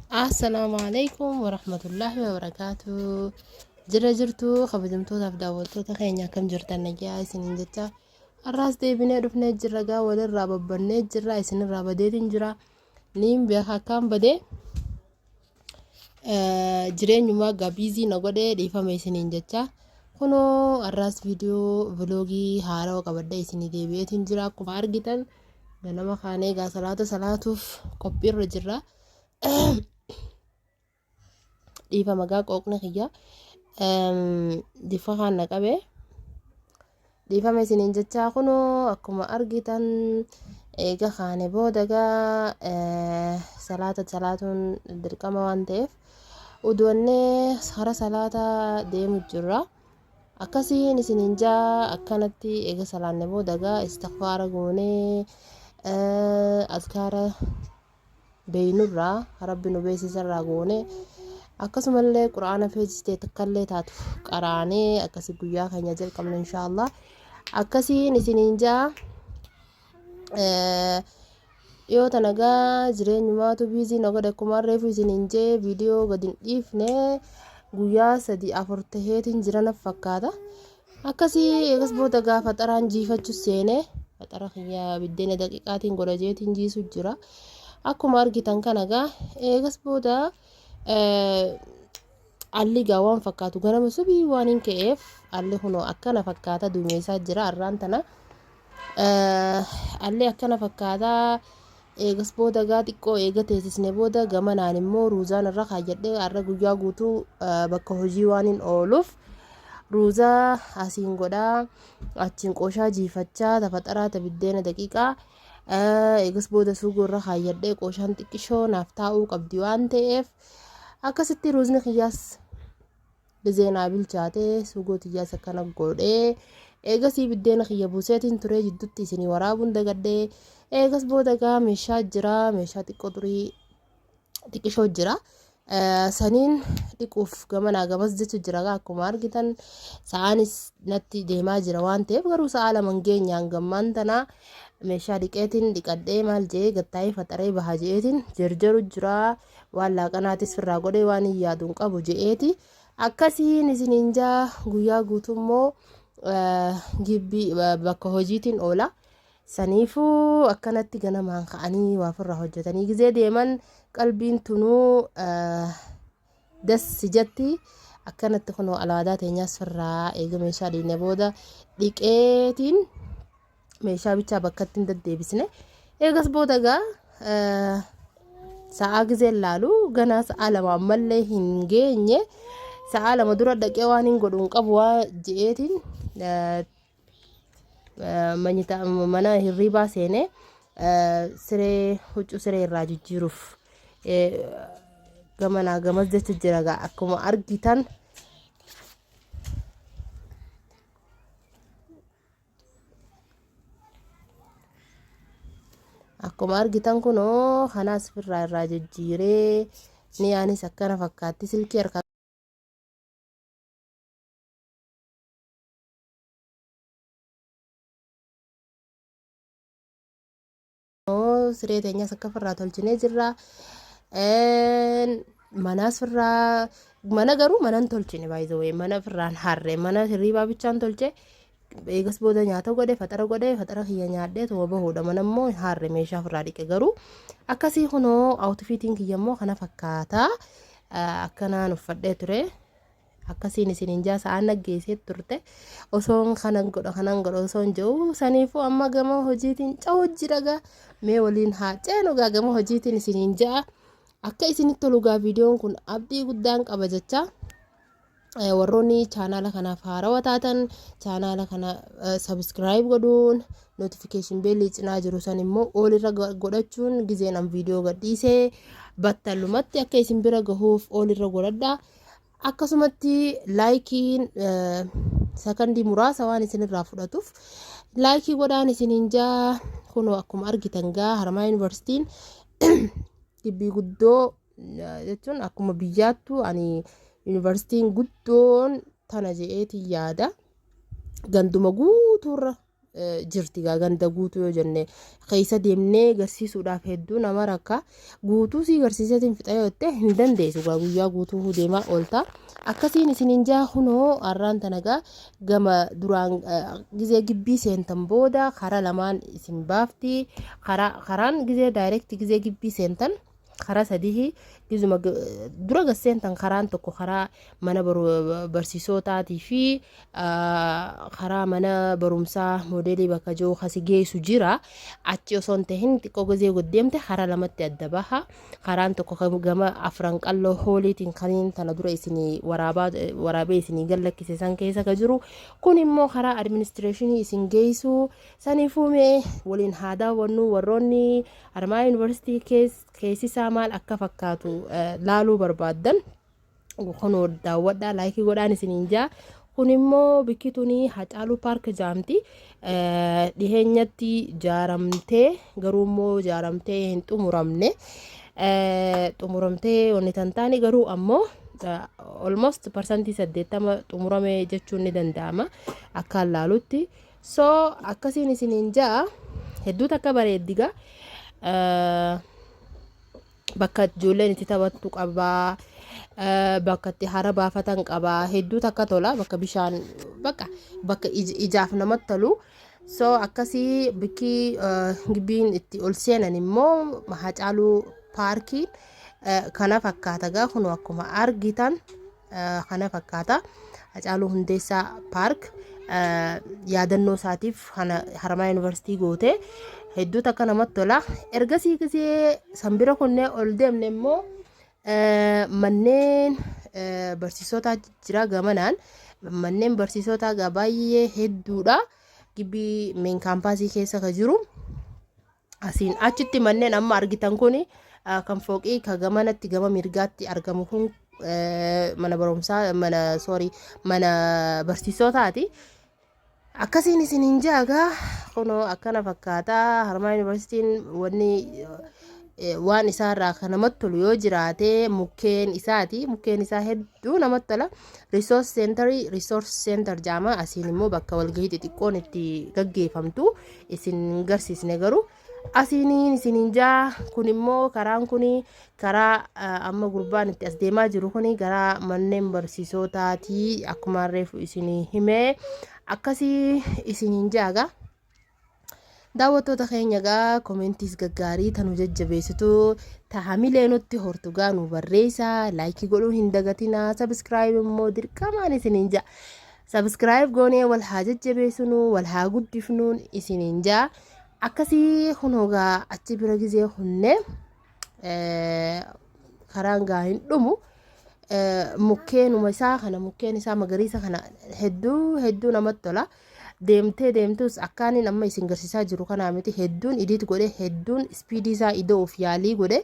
السلام عليكم ورحمة الله وبركاته. جرتو خبزمتو تفداوتو تخينيا كم جرتان نجاي سنين جتا الراس دي بني رفنا جرقا ولا الرابا بني جرا سن الرابا دي تنجرا نيم بيخا كام بدي جرين يما غابيزي نغودي دي فامي سنين جتا كنو الراس فيديو فلوغي هارو قبدا سنين دي بيتن جرا كفار جتن ganama kaanee gaa salaatuuf qophiirra jirra. Dhiifa magaa qooqni kiyya difa kana qabe dhiifame isiniin jechaa kunoo akkuma argitan eega kaane boodagaa salaatuun dirqama waan ta'eef uduwannee hara salaataa deemu jirra. Akkasiin isiniin jaa akkanatti eega salaanne boodagaa istighfaara goonee azkaara beeynurraa rabbi nu beeksisarraa goonee akkasumallee quraana feesistee takkallee taatu qaraanee akkasi guyyaa keenya jalqabna inshaallah. Akkasiin isiniin jaa yoo tanagaa jireenyumaatu biizii nagodhe akkuma reefu isiniin jee viidiyoo gadin dhiifne guyyaa 3-4 taheetiin jirana fakkaata. Akkasii eegas booda gaafa xaraan jiifachu seenee xara kiyya biddeena daqiiqaatiin godhajeetiin jiisu jira. Akkuma argitan kanagaa eegas booda alli gaawwan fakkaatu ganama subii waan hin ka'eef alli kunoo akkana fakkaata duumeessaa jira arraan tana alli akkana fakkaata. Eegas booda gaa xiqqoo eega teessisne booda gamanaan immoo ruuzaan irra kaayyadhee arra guyyaa guutuu bakka hojii waan hin ooluuf ruuzaa asiin godhaa achiin qooshaa jiifachaa tafaxaraa tabiddeena daqiiqaa eegas booda suugoo irra kaayyadhee qooshaan xiqqishoo naaf taa'uu qabdi waan ta'eef akkasitti ruuzni kiyyaas bizeenaa bilchaatee suugoo tiyyaas akkana godhee eegasii biddeena kiyya buuseetiin turee jidduutti isinii waraabuun dagadhee eegas booda gaa meeshaa jira meeshaa xiqqoo turii xiqqishoo jira saniin dhiquuf gamanaa gamas jechu jira akkuma argitan sa'aanis natti deemaa jira waan ta'eef garuu sa'a lama geenyaan gammaan tanaa meeshaa dhiqeetiin dhiqadhee maal jee gattaa'ee faxaree baha jeetiin jarjaru jira waan laaqanaatis firraa godhee waan hin yaaduun qabu je'eeti. Akkasiin isiniin jaa guyyaa guutummoo gibbii bakka hojiitiin oola. Saniifuu akkanatti ganamaan ka'anii waa firraa hojjetanii gizee deeman qalbiin tunuu dassi jetti. Akkanatti kunoo alaadaa teenyaas firraa eega meeshaa dhiine booda dhiqeetiin meeshaa bichaa bakkatti hin deddeebisne eegas booda gaa sa'a gizee laalu ganaa sa'a lama ammallee hin geenye sa'a lama dura dhaqee waan hin godhuun qabu waa je'eetiin mana hirriibaa seenee siree huccuu siree irraa jijjiiruuf gamanaa gamas jechu jira gaa akkuma argitan. Akkuma argitan kunoo kanaas firraa irraa jijjiiree ni anis akkana fakkaatti silkii harka siree teenyaas akka firraa tolchinee jirra. Manaas firraa mana garuu manan tolchine baay'ee mana firraan harree mana hirriibaa bichaan tolche. Eegas booda nyaata godhe faxara kiyya nyaadhee tuma bahuudha mana immoo harree meeshaa firraa dhiqe garuu akkasii kunoo outfiitiin kiyya immoo kana fakkaata akkanaan uffadhee ture. Akkasiin isiniin jaa sa'aan naggeessee turte osoon kanan godha osoon jedhu saniifuu amma gama hojiitiin ca'uu jira gaa mee waliin haa ceenu gaa gama hojiitiin isiniin jaa akka isinitti tolu gaa viidiyoon kun abdii guddaan qaba jecha. Warroonni chaanaala kanaaf haarawaa taatan chaanaala kana subscribe godhuun notification bell cinaa jiru san immoo ol irra godhachuun gizeen an viidiyoo gadhiisee battalumatti akka isin bira gahuuf ol irra godhadha. Akkasumatti laayikiin sakandii muraasa waan isin irraa fudhatuuf laayikii godhaan isiniin jaa kunoo akkuma argitan gaa Haramaaya Yuunivarsiitiin gibbii guddoo jechuun akkuma biyyaattu ani Yuunivarsiitiin guddoon tana je'eetiin yaada ganduma guutuurra jirti ganda guutuu yoo jenne keessa deemnee garsiisuudhaaf hedduu nama rakka guutuu si garsiisatiin fixa yoo ta'e hin dandeessu guyyaa guutuu deemaa oolta akkasiin isiniin jaa hunoo arraan tanagaa gama duraan gizee gibbii seentan booda karaa lamaan isin baafti karaan gizee daayirekti gizee gibbii seentan karaa sadii gizuma dura gasseentan karaan tokko karaa mana barsiisotaatii fi karaa mana barumsaa moodeelii bakka jiru kasi geessu jira achi osoo hin tahin xiqqoo gizee goddeemte karaa lamatti adda baha karaan tokko gama afran qalloo hooliitiin kaniin tana dura isinii waraabee isinii gallakkise san keessa ka jiru kun immoo karaa administreeshinii isin geessu saniifuumee waliin haa daawwannu warroonni Harmaa Yuunivarsiitii keessisaa maal akka fakkaatu laaluu barbaaddan kunoo daawwadhaa laayikii godhaan isiniin jaa kun immoo bikkituunii Hacaaluu Paark jaamti dhiheenyatti jaaramtee garuu immoo jaaramtee hin xumuramne xumuramtee wanni tantaani garuu ammoo almost parsantii 80 xumurame jechuun ni danda'ama akka laalutti so akkasiin isiniin jaa hedduu takka bareeddiga bakka ijoolleen itti taphattu qabaa bakka itti hara baafatan qabaa hedduu takka tola bakka bishaan bakka ijaaf namatti tolu so akkasii bikki gibbiin itti ol seenan immoo Hacaaluu Paarkii kana fakkaata gaa kun akkuma argitan kana fakkaata Hacaaluu Hundeessaa Paark yaadannoo isaatiif Harmaa Yuunivarsiitii goote hedduu takka namatti tola ergasii gisee sanbira kunneen ol deemne immoo manneen barsiisotaa jira gamanaan manneen barsiisotaa baay'ee hedduudha gibbii meen kaampaasii keessa ka jiru asiin achitti manneen amma argitan kun kan fooqii ka gamanatti gama mirgaatti argamu kun mana barumsaa mana barsiisotaati akkasiin isiniin jaagaa kunoo akkana fakkaata Harmaa Yuunivarsiitiin waan isaarraa kan namatti tolu yoo jiraate mukkeen isaa hedduu namatti tola resource center jaama asiin immoo bakka walgahii xixiqqoon itti gaggeeffamtu isin garsiisne garuu asiiniin isiniin jaa kun immoo karaan kun karaa amma gurbaan itti as deemaa jiru kun gara manneen barsiisotaatii akkuma reefu isinii himee akkasii isiniin jaaga daawwattoota keenya gaa koomentiis gaggaarii tanu jajjabeessitu tahamilee nutti hortugaa nu barreessa laayikii godhuu hin dagatina sabiskiraayib immoo dirqamaan isiniin jaa sabiskiraayib goonee wal haa jajjabeessinu wal haa guddifnuun isiniin jaa akkasii hunoogaa achi bira gizee hunne karaan gaa hin dhumu mukkeenuma isaa magariisa kana hedduu namatti tola deemtus akkaanin amma isin garsiisaa jiru kanaa miti hedduun idiit godhe hedduun ispiidii isaa idoo of yaalii godhe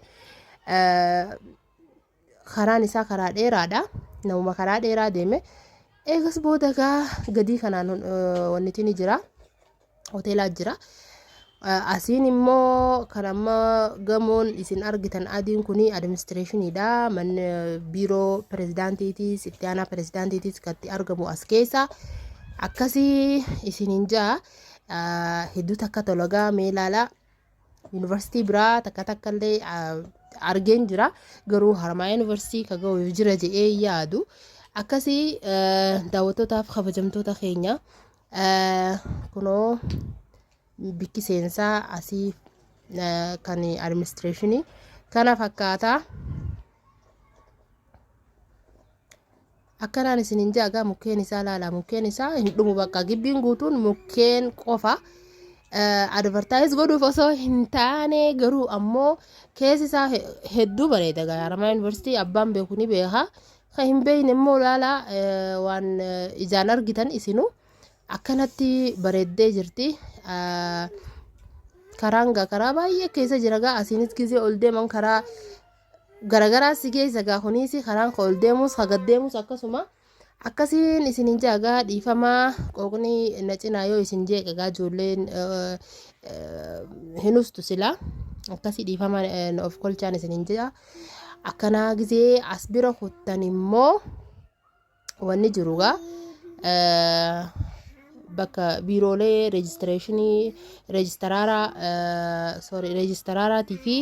karaan isaa karaa dheeraadha namuma karaa dheeraa deeme eegas booda gaa gadii kanaan wanti ni jira hoteelaa jira asiin immoo kan amma gamoon isin argitan adiin kuni administreeshiniidha man biiroo pirezidaantiitiis itti aanaa pirezidaantiitiis katti argamu as keessa akkasii isiniin jaa hedduu takka tolagaa meelaalaa yuunivarsiitii biraa takka illee argeen jira garuu Harmaa Yuunivarsiitii kaga'u jira jedhee yaadu akkasii daawwattootaaf kabajamtoota keenya kunoo bikki seensaa asii kan administreeshinii kana fakkaata akkanaan isiniin jaagaa mukkeen isaa laala mukkeen isaa hin dhumu bakka gibbiin guutuun mukkeen qofa advertise godhuuf osoo hin taane garuu ammoo keessi isaa hedduu bareeda Harmaa Yuunivarsiitii abbaan beeku ni beeka kan hin beekne immoo laala waan ijaan argitan isinu akkanatti bareeddee jirti karaa baay'ee keessa jira gaa asiinis gizee ol deeman karaa garagaraa si keessa gaa kunis karaan ol deemus hagad deemus akkasuma akkasiin isiniin jaagaa dhiifamaa qooqni na cinaa yoo isin jeeqa gaa ijoolleen hinustu sila akkasii dhiifamaa of kolchaan isiniin jaa akkanaa gizee as bira kuttan immoo wanni jiru gaa bakka biiroolee reejistaraaraatii fi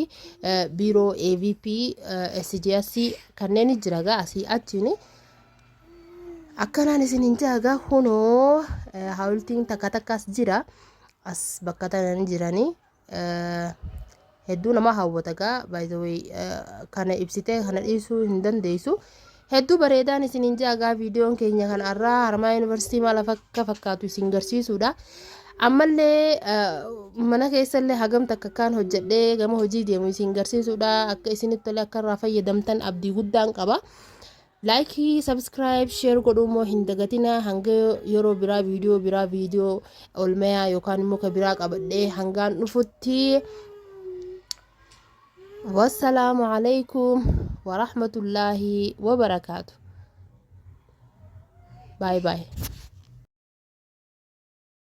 biiroo AVP SGS kanneen jira gaa asii achiin akkanaan isinin jaagaa hunoo hawultiin takka takkas jira as bakka tanan jiranii hedduu nama hawwata gaa by the way kana ibsitee kana dhiisuu hin dandeessu hedduu bareedaan isinin jaagaa viidiyoon keenya kan arraa Haramaaya Yuunivarsiitii maal akka fakkaatu isin garsiisuudha ammallee mana keessallee hagam takka kan hojjedhee gama hojii deemu isin garsiisuudha akka isinitti tolee akka irraa fayyadamtan abdii guddaan qaba laayikii subscribe share godhumoo hin dagatina hanga yeroo biraa viidiyoo olmayaa yookaan immoo ka biraa qabadhee hangaan dhufutti wasalaamu alaykum warahmatullaahi wabarakaatu bye bye